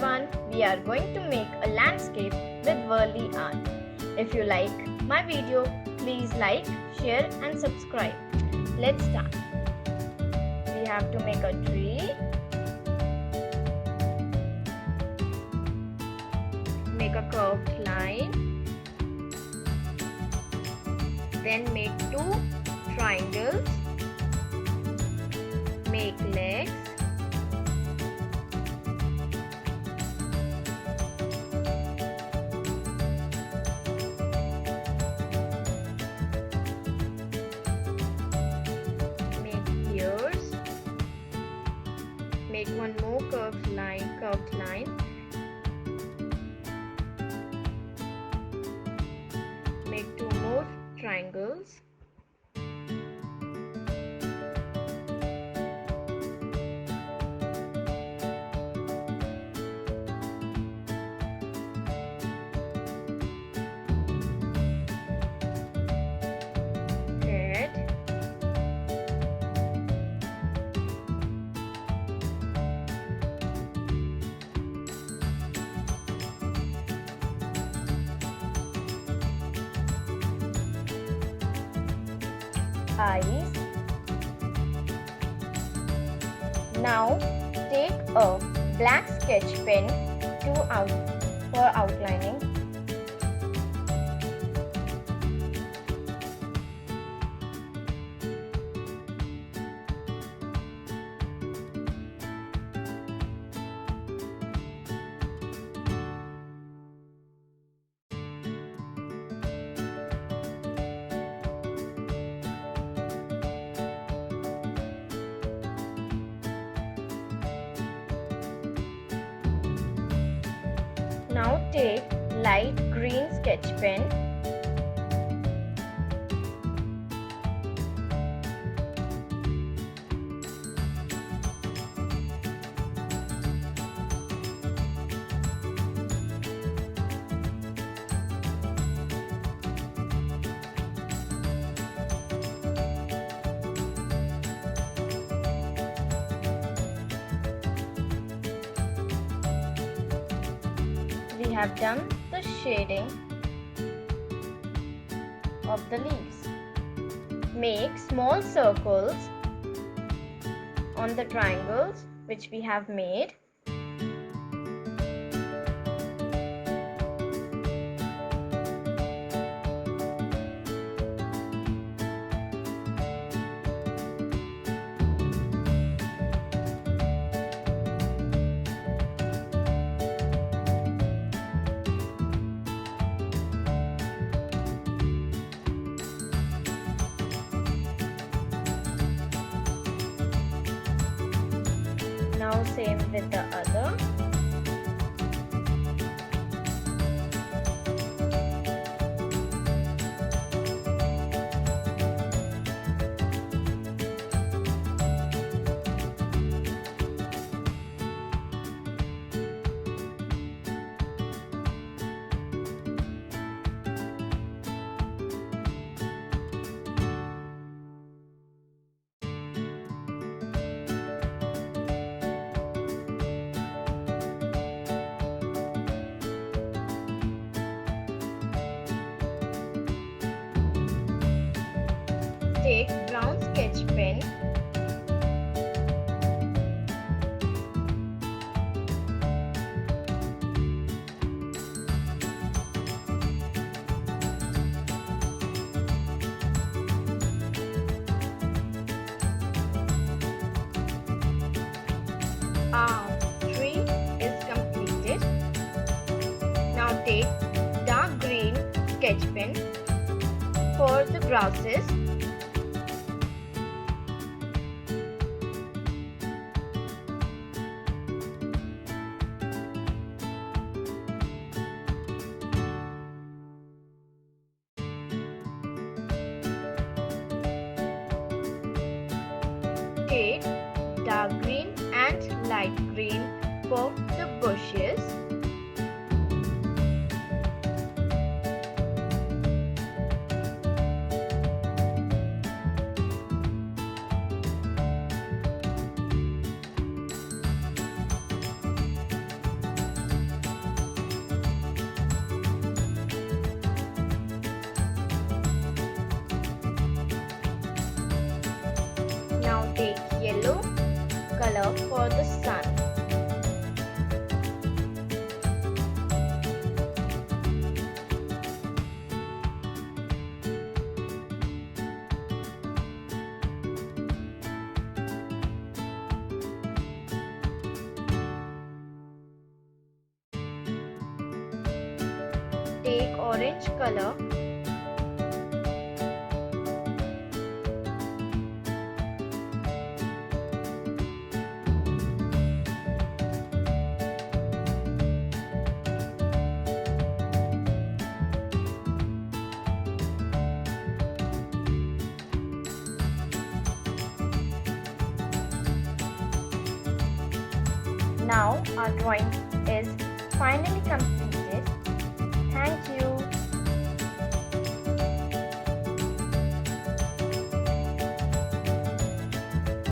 everyone, we are going to make a landscape with Warli Art. If you like my video, please like, share and subscribe. Let's start. We have to make a tree. Make a curved line. Then make two triangles. Make legs. Make one more curved line. Make two more triangles. Eyes. Now take a black sketch pen for outlining. Now take light green sketch pen. We have done the shading of the leaves. Make small circles on the triangles which we have made. Now same with the other. Take brown sketch pen. Our tree is completed. Now take dark green sketch pen for the grasses. Take dark green and light green for the bushes. for the sun. Take orange color . Now our drawing is finally completed.